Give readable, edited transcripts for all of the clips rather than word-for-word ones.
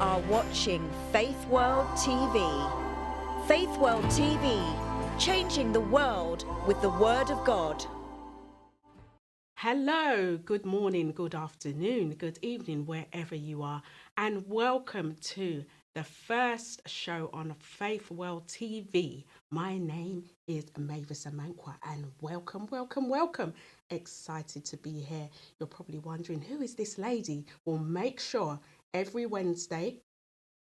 are watching Faith World TV. Faith World TV, changing the world with the Word of God. Hello, good morning, good afternoon, good evening, wherever you are, and welcome to the first show on Faith World TV. My name is Mavis Amankwah, and welcome, welcome, welcome. Excited to be here. You're probably wondering, who is this lady? Well, make sure every Wednesday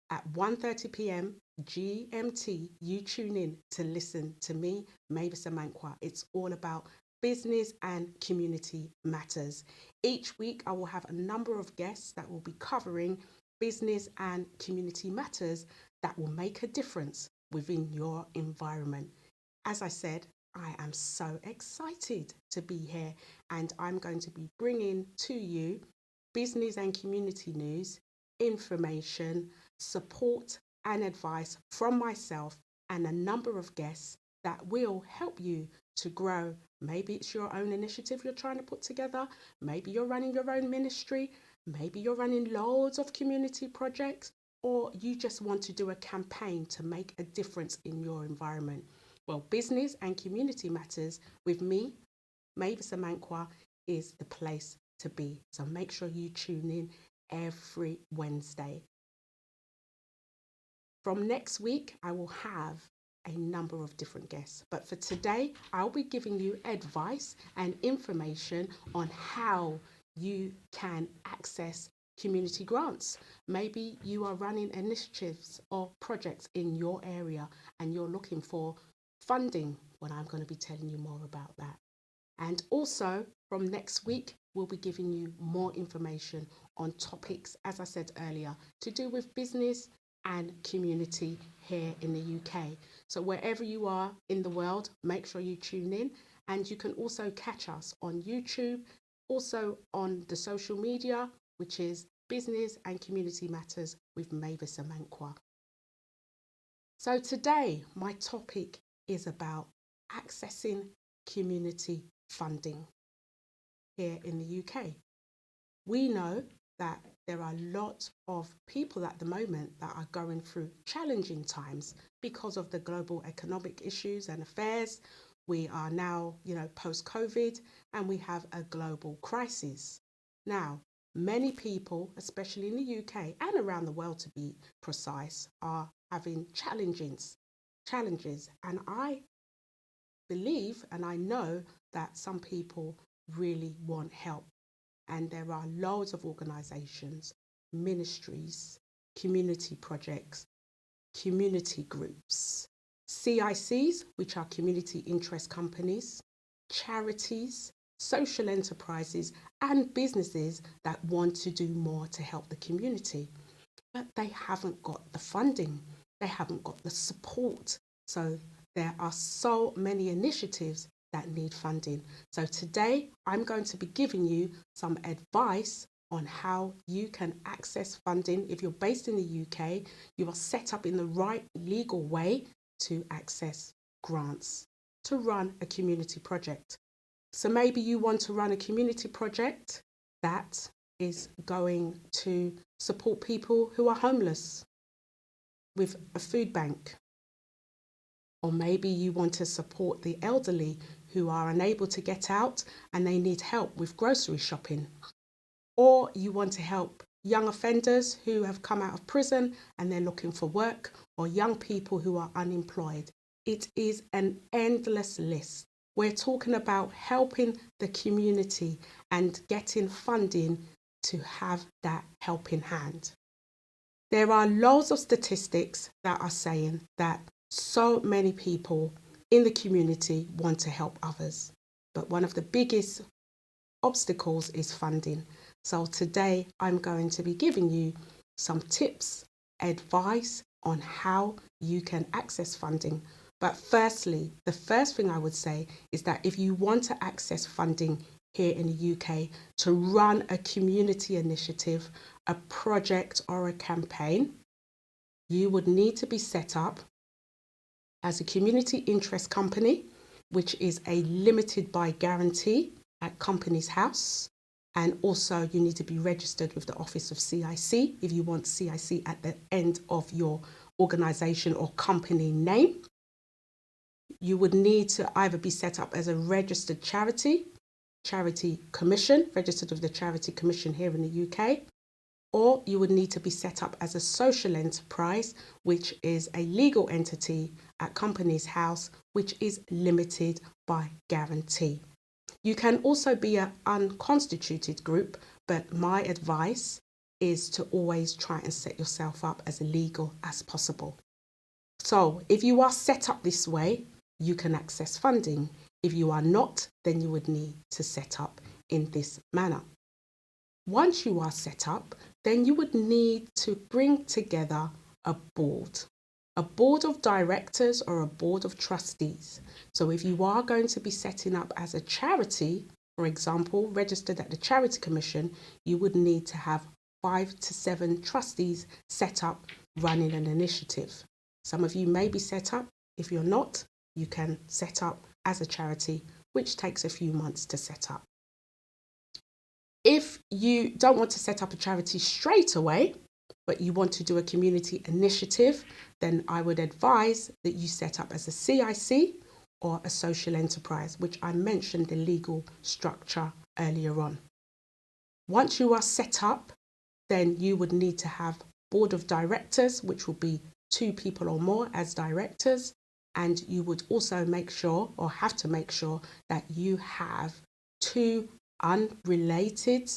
at 1:30 p.m. GMT, you tune in to listen to me, Mavis Amankwah. It's all about business and community matters. Each week, I will have a number of guests that will be covering business and community matters that will make a difference within your environment. As I said, I am so excited to be here, and I'm going to be bringing to you business and community news, information, support and advice from myself and a number of guests that will help you to grow. Maybe it's your own initiative you're trying to put together. Maybe you're running your own ministry. Maybe you're running loads of community projects, or you just want to do a campaign to make a difference in your environment. Well, business and community matters with me, Mavis Amankwah, is the place to be. So make sure you tune in every Wednesday. From next week, I will have a number of different guests. But for today, I'll be giving you advice and information on how you can access community grants. Maybe you are running initiatives or projects in your area and you're looking for funding. Well, I'm going to be telling you more about that. And also from next week, we'll be giving you more information on topics, as I said earlier, to do with business and community here in the UK. So wherever you are in the world, make sure you tune in, and you can also catch us on YouTube, also on the social media, which is Business and Community Matters with Mavis Amankwah. So today, my topic is about accessing community funding here in the UK. We know that there are a lot of people at the moment that are going through challenging times because of the global economic issues and affairs. We are now, post-COVID, and we have a global crisis. Now, many people, especially in the UK and around the world to be precise, are having challenges. And I believe and I know that some people really want help. And there are loads of organisations, ministries, community projects, community groups, CICs, which are community interest companies, charities, social enterprises and businesses that want to do more to help the community. But they haven't got the funding, they haven't got the support. So there are so many initiatives that need funding. So today I'm going to be giving you some advice on how you can access funding. If you're based in the UK, you are set up in the right legal way to access grants to run a community project. So maybe you want to run a community project that is going to support people who are homeless with a food bank. Or maybe you want to support the elderly who are unable to get out and they need help with grocery shopping. Or you want to help young offenders who have come out of prison and they're looking for work, or young people who are unemployed. It is an endless list. We're talking about helping the community and getting funding to have that helping hand. There are loads of statistics that are saying that so many people in the community want to help others, but one of the biggest obstacles is funding. So today I'm going to be giving you some tips, advice on how you can access funding. But firstly, the first thing I would say is that if you want to access funding here in the UK to run a community initiative, a project or a campaign, you would need to be set up as a community interest company, which is a limited by guarantee at Companies House. And also you need to be registered with the Office of CIC if you want CIC at the end of your organisation or company name. You would need to either be set up as a registered charity commission, registered with the Charity Commission here in the UK, or you would need to be set up as a social enterprise, which is a legal entity at Companies House, which is limited by guarantee. You can also be an unconstituted group, but my advice is to always try and set yourself up as legal as possible. So if you are set up this way, you can access funding. If you are not, then you would need to set up in this manner. Once you are set up, then you would need to bring together a board of directors or a board of trustees. So if you are going to be setting up as a charity, for example, registered at the Charity Commission, you would need to have 5 to 7 trustees set up running an initiative. Some of you may be set up. If you're not, you can set up as a charity, which takes a few months to set up. If you don't want to set up a charity straight away, but you want to do a community initiative, then I would advise that you set up as a CIC or a social enterprise, which I mentioned the legal structure earlier on. Once you are set up, then you would need to have board of directors, which will be 2 people or more as directors. And you would also make sure, or have to make sure, that you have 2 unrelated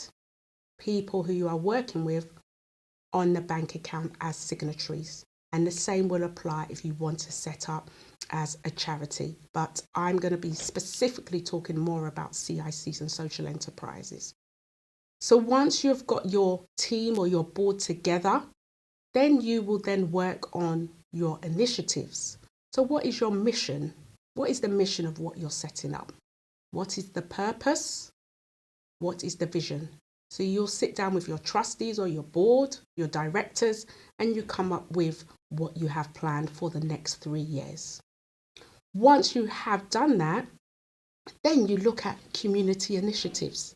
people who you are working with on the bank account as signatories. And the same will apply if you want to set up as a charity. But I'm going to be specifically talking more about CICs and social enterprises. So once you've got your team or your board together, then you will then work on your initiatives. So what is your mission? What is the mission of what you're setting up? What is the purpose? What is the vision? So you'll sit down with your trustees or your board, your directors, and you come up with what you have planned for the next 3 years. Once you have done that, then you look at community initiatives.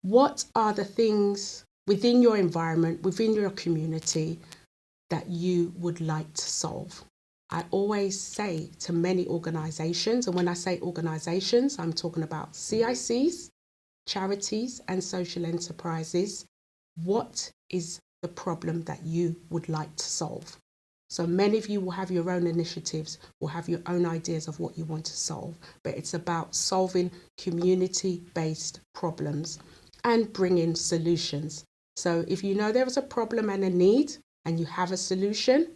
What are the things within your environment, within your community, that you would like to solve? I always say to many organisations, and when I say organisations, I'm talking about CICs, charities and social enterprises, what is the problem that you would like to solve? So many of you will have your own initiatives, will have your own ideas of what you want to solve, but it's about solving community-based problems and bringing solutions. So if you know there is a problem and a need and you have a solution,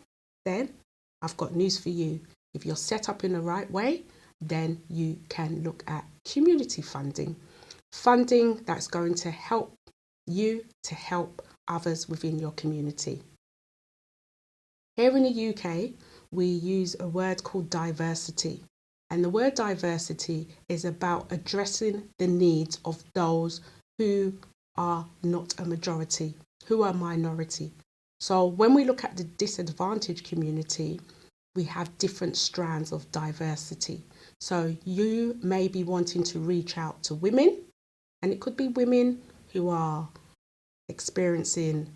then I've got news for you. If you're set up in the right way, then you can look at community funding. Funding that's going to help you to help others within your community. Here in the UK, we use a word called diversity. And the word diversity is about addressing the needs of those who are not a majority, who are minority. So when we look at the disadvantaged community, we have different strands of diversity. So you may be wanting to reach out to women, and it could be women who are experiencing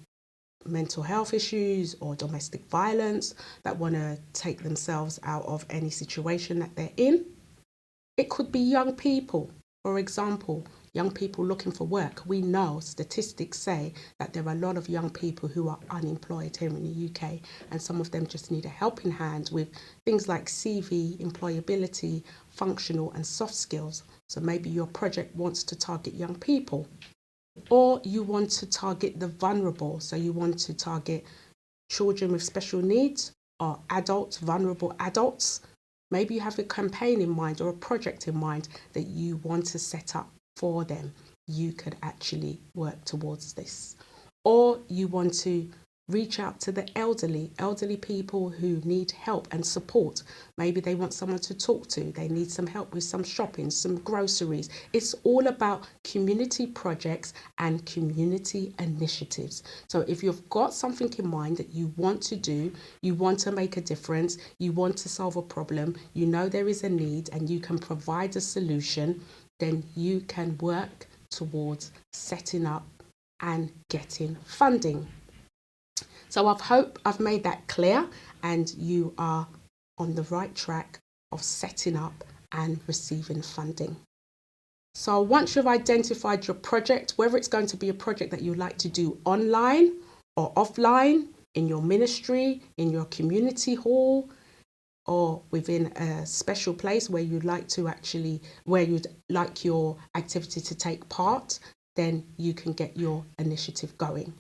mental health issues or domestic violence that want to take themselves out of any situation that they're in. It could be young people, for example, young people looking for work. We know statistics say that there are a lot of young people who are unemployed here in the UK, and some of them just need a helping hand with things like CV, employability, functional and soft skills. So maybe your project wants to target young people, or you want to target the vulnerable. So you want to target children with special needs or adults, vulnerable adults. Maybe you have a campaign in mind or a project in mind that you want to set up for them. You could actually work towards this. Or you want to reach out to the elderly people who need help and support. Maybe they want someone to talk to. They need some help with some shopping, some groceries. It's all about community projects and community initiatives. So if you've got something in mind that you want to do, you want to make a difference, you want to solve a problem, you know there is a need and you can provide a solution, then you can work towards setting up and getting funding. So I hope I've made that clear and you are on the right track of setting up and receiving funding. So once you've identified your project, whether it's going to be a project that you like to do online or offline, in your ministry, in your community hall, or within a special place where you'd like your activity to take part, then you can get your initiative going.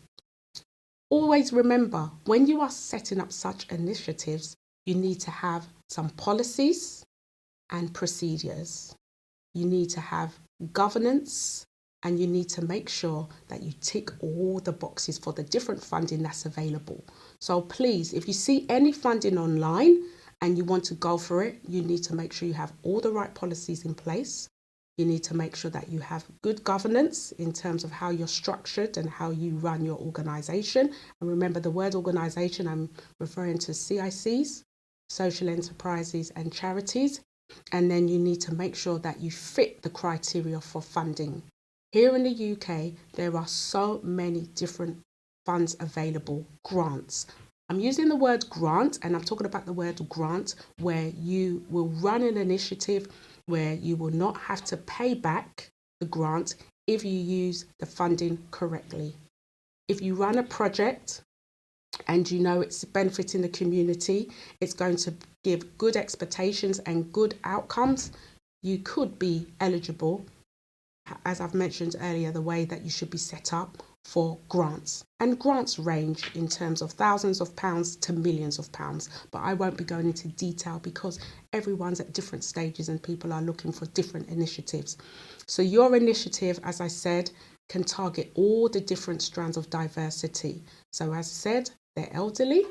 Always remember, when you are setting up such initiatives, you need to have some policies and procedures. You need to have governance, and you need to make sure that you tick all the boxes for the different funding that's available. So please, if you see any funding online and you want to go for it, you need to make sure you have all the right policies in place. You need to make sure that you have good governance in terms of how you're structured and how you run your organisation. And remember, the word organisation, I'm referring to CICs, social enterprises and charities. And then you need to make sure that you fit the criteria for funding. Here in the UK, there are so many different funds available, grants. I'm using the word grant, and I'm talking about the word grant where you will run an initiative where you will not have to pay back the grant if you use the funding correctly. If you run a project and you know it's benefiting the community, it's going to give good expectations and good outcomes, you could be eligible, as I've mentioned earlier, the way that you should be set up for grants. And grants range in terms of thousands of pounds to millions of pounds, but I won't be going into detail because everyone's at different stages and people are looking for different initiatives. So your initiative, as I said, can target all the different strands of diversity. So as I said, they're elderly,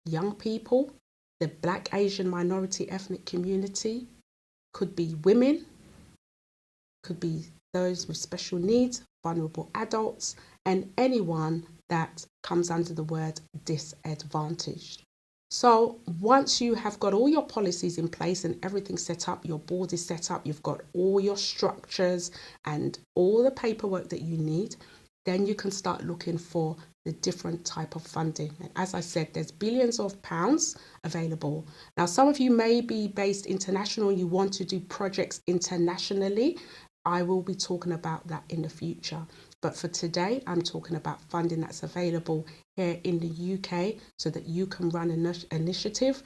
young people, the Black, Asian, minority ethnic community, could be women, could be those with special needs, vulnerable adults, and anyone that comes under the word disadvantaged. So once you have got all your policies in place and everything set up, your board is set up, you've got all your structures and all the paperwork that you need, then you can start looking for the different type of funding. And as I said, there's billions of pounds available. Now, some of you may be based international, you want to do projects internationally. I will be talking about that in the future. But for today, I'm talking about funding that's available here in the UK so that you can run an initiative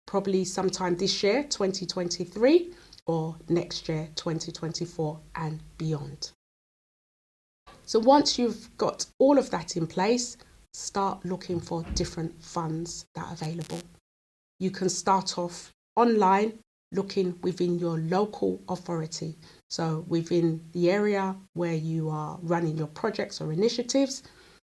probably sometime this year, 2023, or next year, 2024 and beyond. So once you've got all of that in place, start looking for different funds that are available. You can start off online looking within your local authority. So within the area where you are running your projects or initiatives,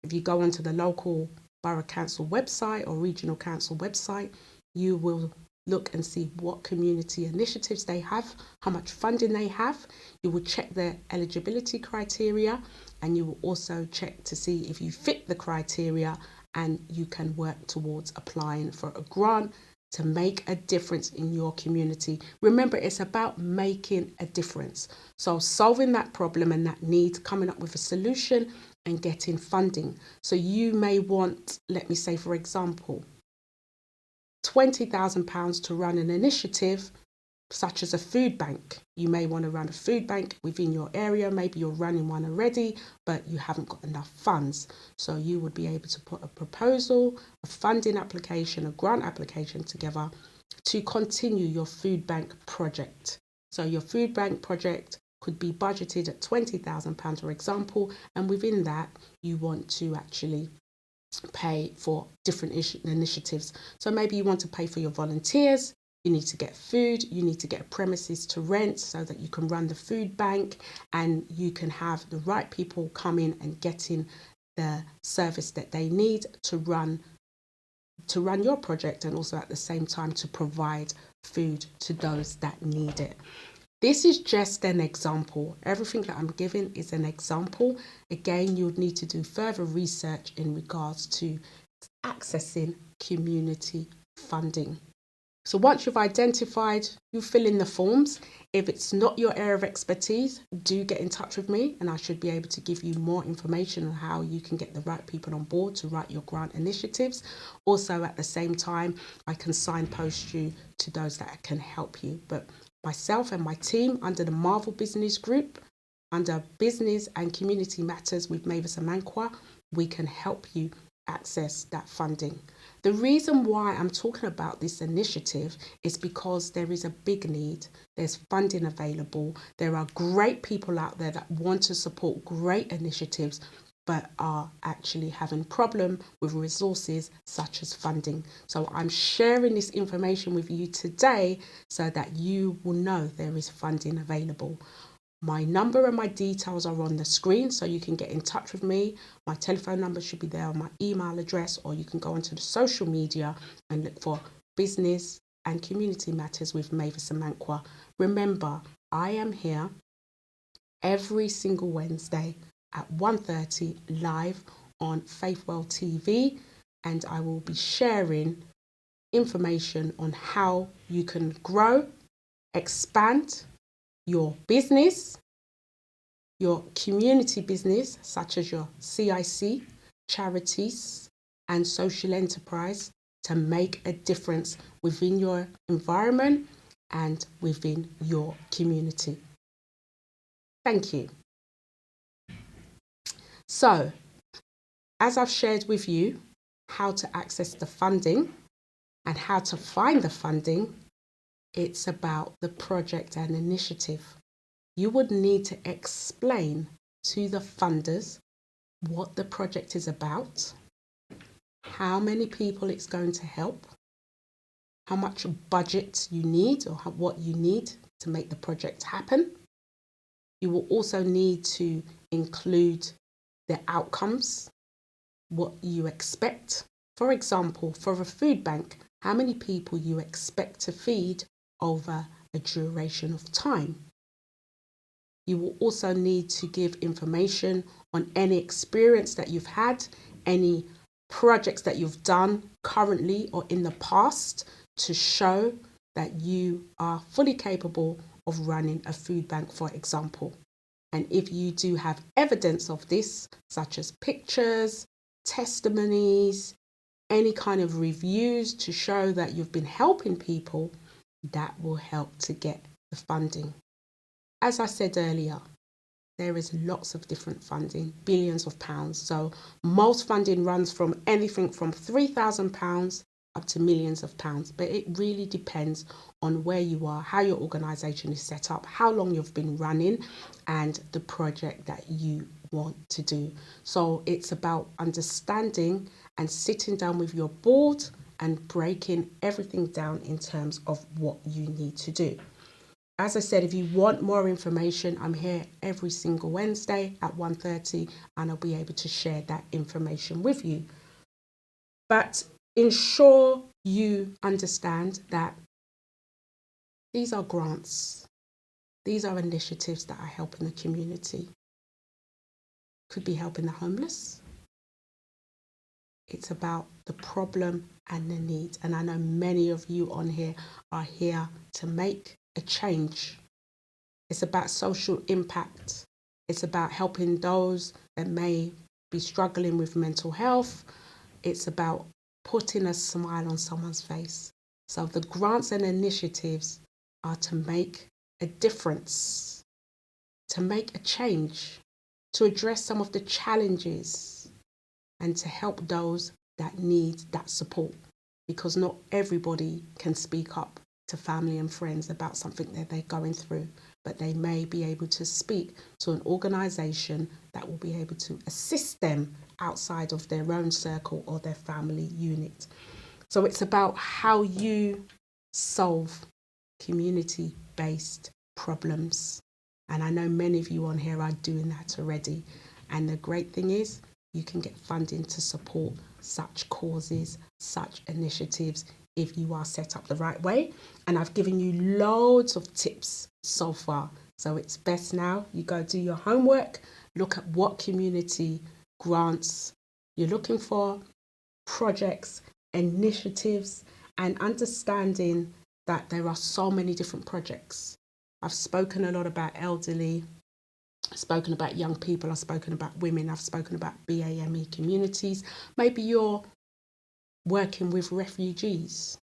if you go onto the local borough council website or regional council website, you will look and see what community initiatives they have, how much funding they have. You will check their eligibility criteria, and you will also check to see if you fit the criteria and you can work towards applying for a grant to make a difference in your community. Remember, it's about making a difference. So solving that problem and that need, coming up with a solution and getting funding. So you may want, let me say, for example, £20,000 to run an initiative such as a food bank. You may want to run a food bank within your area. Maybe you're running one already, but you haven't got enough funds. So you would be able to put a proposal, a funding application, a grant application together to continue your food bank project. So your food bank project could be budgeted at £20,000, for example, and within that, you want to actually pay for different initiatives. So maybe you want to pay for your volunteers, you need to get food, you need to get premises to rent so that you can run the food bank and you can have the right people come in and getting the service that they need to run your project, and also at the same time to provide food to those that need it. This is just an example. Everything that I'm giving is an example. Again, you would need to do further research in regards to accessing community funding. So once you've identified, you fill in the forms. If it's not your area of expertise, do get in touch with me and I should be able to give you more information on how you can get the right people on board to write your grant initiatives. Also, at the same time, I can signpost you to those that can help you. But myself and my team under the Marvel Business Group, under Business and Community Matters with Mavis Amankwah, we can help you access that funding. The reason why I'm talking about this initiative is because there is a big need. There's funding available. There are great people out there that want to support great initiatives but are actually having problem with resources such as funding. So I'm sharing this information with you today so that you will know there is funding available. My number and my details are on the screen, so you can get in touch with me. My telephone number should be there, on my email address, or you can go onto the social media and look for Business and Community Matters with Mavis Amankwah. Remember, I am here every single Wednesday at 1:30 live on Faithwell TV, and I will be sharing information on how you can grow, expand your business, your community business, such as your CIC, charities, and social enterprise, to make a difference within your environment and within your community. Thank you. So, as I've shared with you how to access the funding and how to find the funding, it's about the project and initiative. You would need to explain to the funders what the project is about, how many people it's going to help, how much budget you need or what you need to make the project happen. You will also need to include the outcomes, what you expect. For example, for a food bank, how many people you expect to feed over a duration of time. You will also need to give information on any experience that you've had, any projects that you've done currently or in the past to show that you are fully capable of running a food bank, for example. And if you do have evidence of this, such as pictures, testimonies, any kind of reviews to show that you've been helping people, that will help to get the funding. As I said earlier, there is lots of different funding, billions of pounds. So most funding runs from anything from £3,000 up to millions of pounds. But it really depends on where you are, how your organisation is set up, how long you've been running, and the project that you want to do. So it's about understanding and sitting down with your board and breaking everything down in terms of what you need to do. As I said, if you want more information, I'm here every single Wednesday at 1:30 and I'll be able to share that information with you. But ensure you understand that these are grants. These are initiatives that are helping the community. Could be helping the homeless. It's about the problem and the need. And I know many of you on here are here to make a change. It's about social impact. It's about helping those that may be struggling with mental health. It's about putting a smile on someone's face. So the grants and initiatives are to make a difference, to make a change, to address some of the challenges, and to help those that need that support, because not everybody can speak up to family and friends about something that they're going through, but they may be able to speak to an organisation that will be able to assist them outside of their own circle or their family unit. So it's about how you solve community-based problems. And I know many of you on here are doing that already. And the great thing is you can get funding to support such causes, such initiatives, if you are set up the right way. And I've given you loads of tips so far. So it's best now you go do your homework, look at what community grants you're looking for, projects, initiatives, and understanding that there are so many different projects. I've spoken a lot about elderly, I've spoken about young people, I've spoken about women, I've spoken about BAME communities. Maybe you're working with refugees,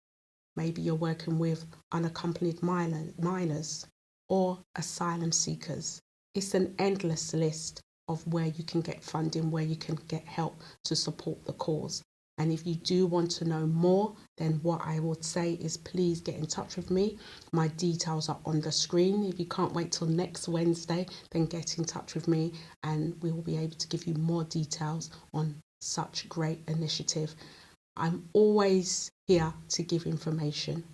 maybe you're working with unaccompanied minors or asylum seekers. It's an endless list of where you can get funding, where you can get help to support the cause. And if you do want to know more, then what I would say is please get in touch with me. My details are on the screen. If you can't wait till next Wednesday, then get in touch with me and we will be able to give you more details on such great initiative. I'm always here to give information.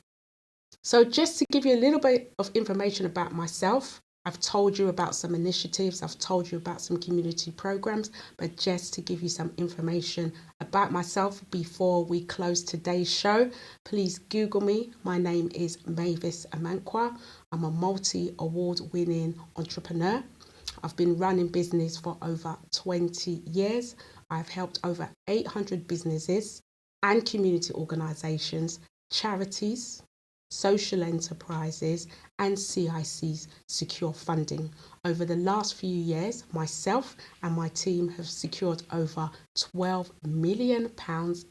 So just to give you a little bit of information about myself, I've told you about some initiatives, I've told you about some community programs, but just to give you some information about myself before we close today's show, please Google me. My name is Mavis Amankwah. I'm a multi-award winning entrepreneur. I've been running business for over 20 years. I've helped over 800 businesses and community organisations, charities, social enterprises and CICs secure funding. Over the last few years, myself and my team have secured over £12 million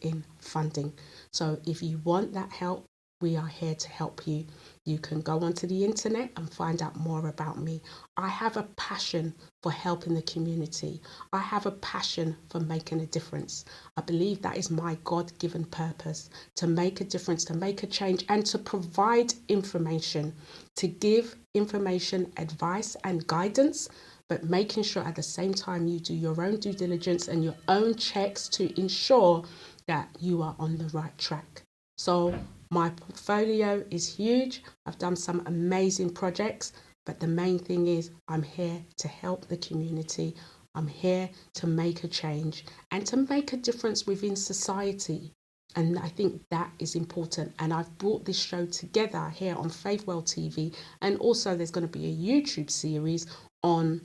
in funding. So if you want that help, we are here to help you. You can go onto the internet and find out more about me. I have a passion for helping the community. I have a passion for making a difference. I believe that is my God-given purpose, to make a difference, to make a change, and to provide information, to give information, advice and guidance, but making sure at the same time you do your own due diligence and your own checks to ensure that you are on the right track. So my portfolio is huge. I've done some amazing projects, but the main thing is I'm here to help the community. I'm here to make a change and to make a difference within society. And I think that is important. And I've brought this show together here on Faithwell TV. And also there's going to be a YouTube series on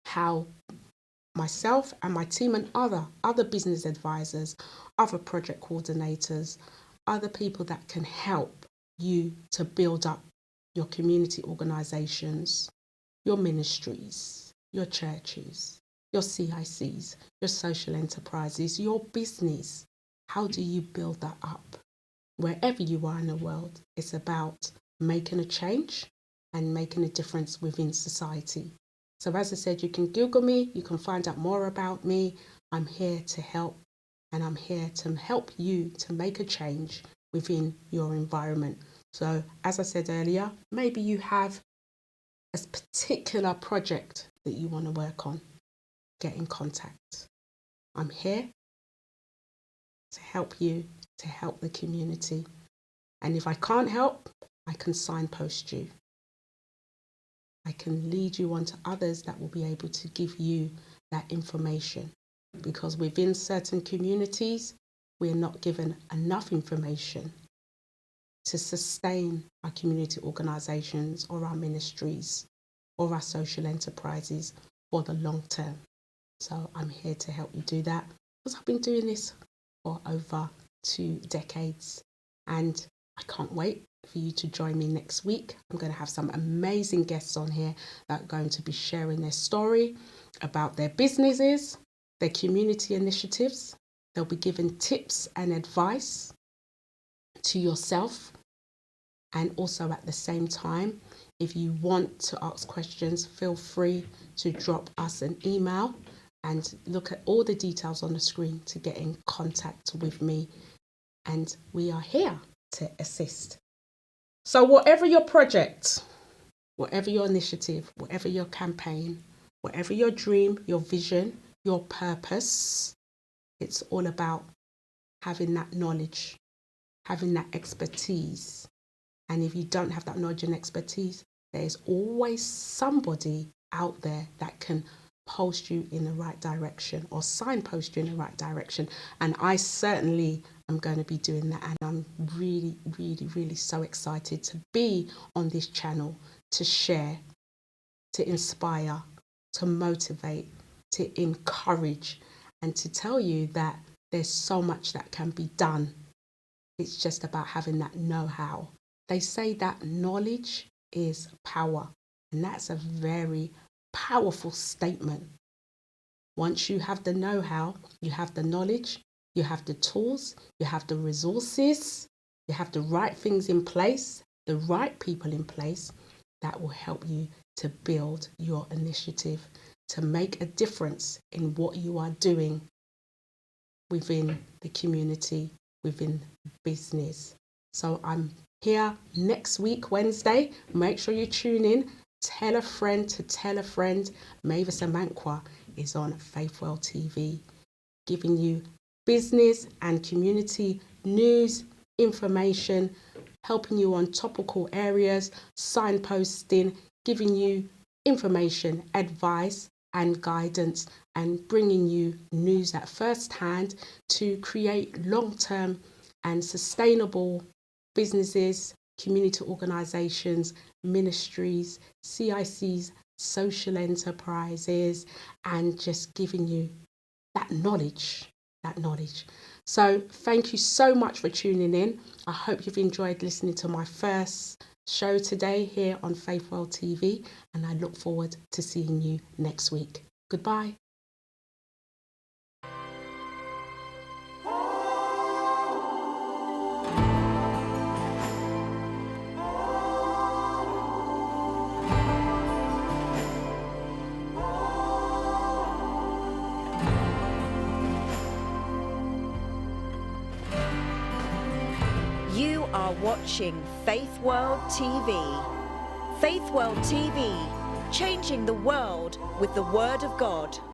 how myself and my team and other business advisors, other project coordinators, other people that can help you to build up your community organisations, your ministries, your churches, your CICs, your social enterprises, your business. How do you build that up? Wherever you are in the world, it's about making a change and making a difference within society. So as I said, you can Google me, you can find out more about me. I'm here to help, and I'm here to help you to make a change within your environment. So as I said earlier, maybe you have a particular project that you want to work on. Get in contact. I'm here to help you, to help the community. And if I can't help, I can signpost you. I can lead you on to others that will be able to give you that information. Because within certain communities, we're not given enough information to sustain our community organisations or our ministries or our social enterprises for the long term. So I'm here to help you do that, because I've been doing this for over 2 decades, and I can't wait for you to join me next week. I'm going to have some amazing guests on here that are going to be sharing their story about their businesses, their community initiatives. They'll be giving tips and advice to yourself, and also at the same time, if you want to ask questions, feel free to drop us an email and look at all the details on the screen to get in contact with me, and we are here to assist. So whatever your project, whatever your initiative, whatever your campaign, whatever your dream, your vision, your purpose, it's all about having that knowledge, having that expertise. And if you don't have that knowledge and expertise, there's always somebody out there that can post you in the right direction or signpost you in the right direction. And I certainly am going to be doing that. And I'm really, really, really so excited to be on this channel, to share, to inspire, to motivate, to encourage, and to tell you that there's so much that can be done It's just about having that know-how. They say that knowledge is power, and that's a very powerful statement. Once you have the know-how, you have the knowledge, you have the tools, you have the resources, you have the right things in place, the right people in place, that will help you to build your initiative, to make a difference in what you are doing within the community, within business. So I'm here next week, Wednesday. Make sure you tune in. Tell a friend to tell a friend. Mavis Amankwah is on Faithwell TV, giving you business and community news, information, helping you on topical areas, signposting, giving you information, advice and guidance, and bringing you news at first hand to create long-term and sustainable businesses, community organisations, ministries, CICs, social enterprises, and just giving you that knowledge. So thank you so much for tuning in. I hope you've enjoyed listening to my first show today here on Faithwell TV, and I look forward to seeing you next week. Goodbye. You are watching Faithwell TV. Faithwell TV, changing the world with the Word of God.